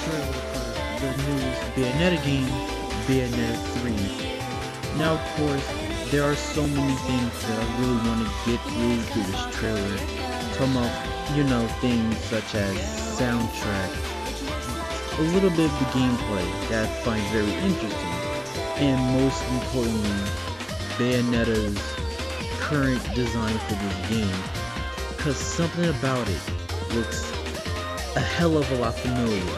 trailer for the newest Bayonetta game, Bayonetta 3. Now, of course, there are so many things that I really want to get through this trailer. Talking about, things such as soundtrack, a little bit of the gameplay that I find very interesting, and most importantly, Bayonetta's current design for this game, because something about it looks a hell of a lot familiar.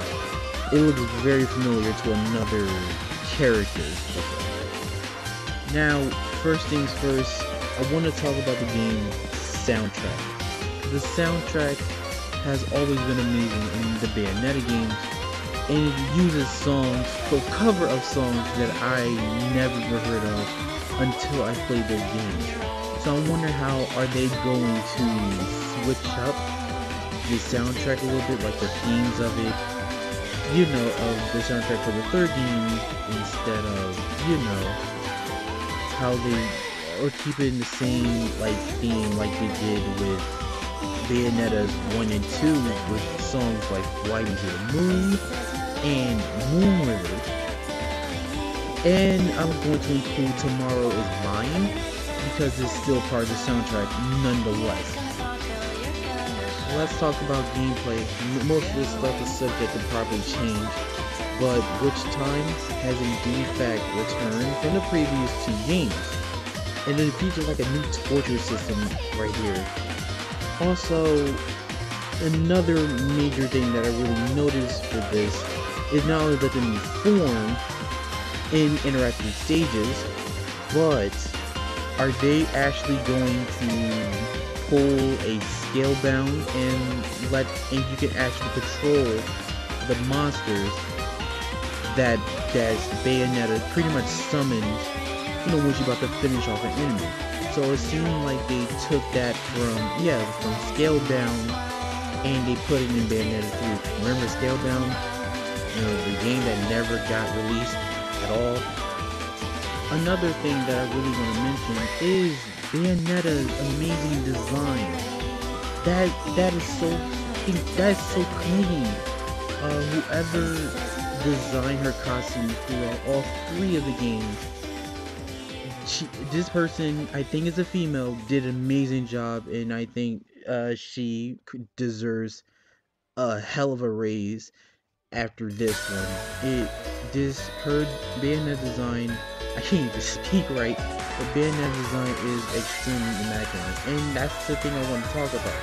It looks very familiar to another character. Now, first things first, I want to talk about the game's soundtrack. The soundtrack has always been amazing in the Bayonetta games, and it uses songs, a cover of songs that I never heard of until I played those games. So I wonder how are they going to switch up the soundtrack a little bit, like the themes of it, of the soundtrack for the third game, instead of, how they, or keep it in the same, theme like they did with Bayonetta's 1 and 2, with songs like Flight into the Moon and Moon River. And I'm going to include Tomorrow is Mine, because it's still part of the soundtrack nonetheless. Let's talk about gameplay. Most of this stuff is subject to probably change, but Which Time has indeed fact returned from the previous 2 games, and it features like a new torture system right here. Also, another major thing that I really noticed for this is not only that the new form in interactive stages, but are they actually going to pull a scale bound and you can actually control the monsters that Bayonetta pretty much summons, when she's about to finish off an enemy. So it seemed like they took that from Scalebound and they put it in Bayonetta 3. Remember Scalebound? The game that never got released at all. Another thing that I really want to mention is Bayonetta's amazing design. That is so clean. Whoever designed her costume throughout all 3 of the games, this person, I think is a female, did an amazing job, and I think she deserves a hell of a raise after this one. Her Bayonetta design, I can't even speak right, but Bayonetta design is extremely immaculate, and that's the thing I want to talk about.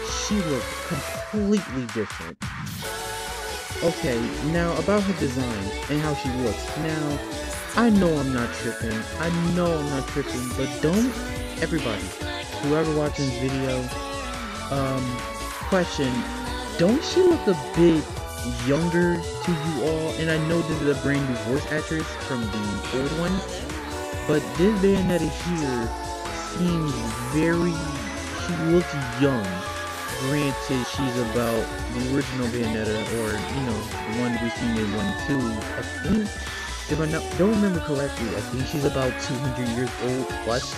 She looks completely different. Okay, now about her design and how she looks. Now, I know I'm not tripping, but don't everybody, whoever watching this video, question, don't she look a bit younger to you all? And I know this is a brand new voice actress from the old one, but this Bayonetta here seems she looks young. Granted, she's about the original Bayonetta, or, the one we've seen in 1 and 2. I think, if I don't remember correctly, I think she's about 200 years old plus.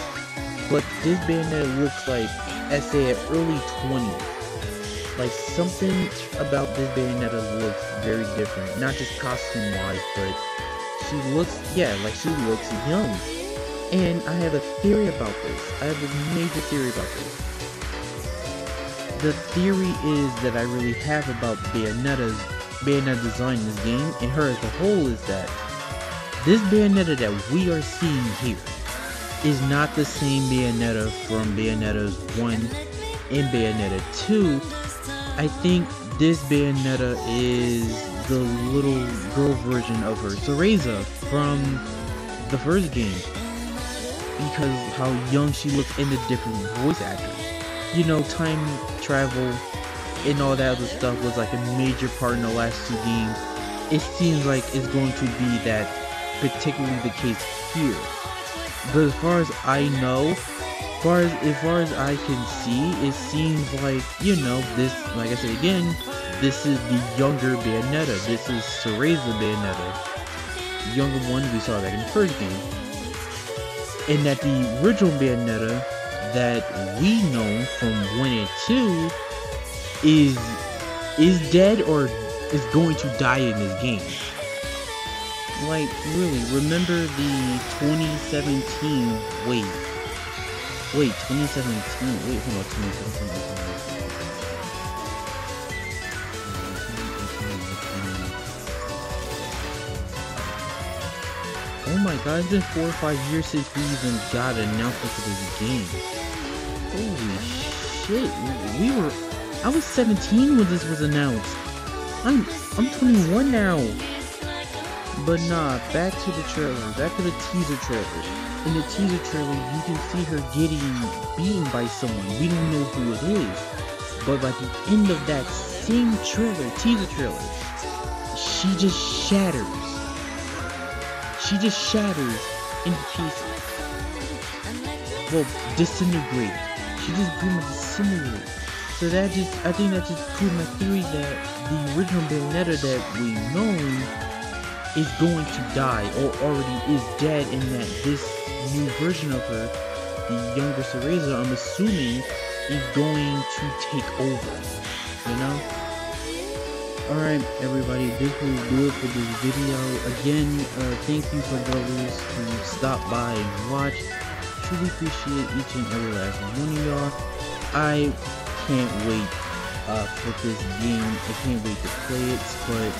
But this Bayonetta looks like, let's say, at early 20s. Like, something about this Bayonetta looks very different. Not just costume-wise, but she looks young. And I have a theory about this. I have a major theory about this. The theory is that I really have about Bayonetta design in this game, and her as a whole, is that this Bayonetta that we are seeing here is not the same Bayonetta from Bayonetta's 1 and Bayonetta 2. I think this Bayonetta is the little girl version of her, Cereza, from the first game, because how young she looks in the different voice actors. Time travel and all that other stuff was like a major part in the last 2 games. It seems like it's going to be that particularly the case here. But as far as I know, as far as I can see, it seems like, this, like I said again, this is the younger Bayonetta. This is Cereza Bayonetta. The younger one we saw back in the first game. And that the original Bayonetta that we know from 1 and 2 is is dead or is going to die in this game. Like, really, remember the 2017, wait, 2017, wait, hold on, 2017, oh my god, it's been 4 or 5 years since we even got an announcement for this game. Holy shit, I was 17 when this was announced. I'm 21 now. But nah, back to the trailer, back to the teaser trailer. In the teaser trailer, you can see her getting beaten by someone. We don't know who it is. But by the end of that same trailer, teaser trailer, she just shatters. She just shatters into pieces. Well, disintegrate. She just pretty much disintegrates. So I think that just proved my theory that the original Bayonetta that we know is going to die, or already is dead, and that this new version of her, the younger Cereza, I'm assuming, is going to take over, you know? Alright, everybody, this will do it for this video. Again, thank you for those who stopped by and watched. Truly appreciate each and every last one of y'all. I can't wait for this game. I can't wait to play it, but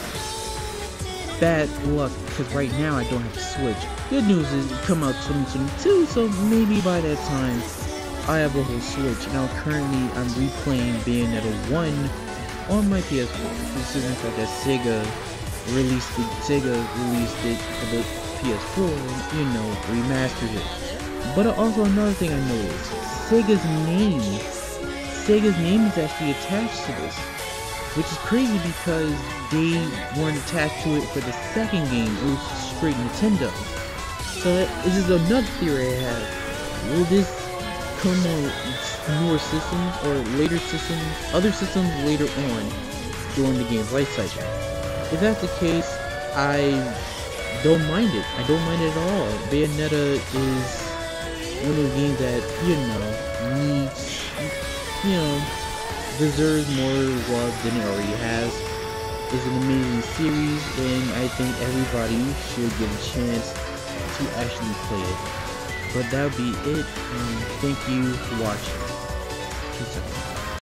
bad luck, because right now I don't have a Switch. Good news is it come out 2022, so maybe by that time I have a whole Switch. Now currently I'm replaying Bayonetta 1 on my PS4, considering the fact that Sega released it for the PS4 and, you know, remastered it. But also another thing I noticed, Sega's name is actually attached to this, which is crazy because they weren't attached to it for the second game. It was straight Nintendo. So this is another theory I have. Will this come on newer systems or later systems, other systems later on during the game's life cycle? If that's the case, I don't mind it. I don't mind it at all. Bayonetta is one of those games that, you know, needs, you know, deserves more love than it already has. It's an amazing series, and I think everybody should get a chance to actually play it. But that would be it. Thank you for watching. Peace out.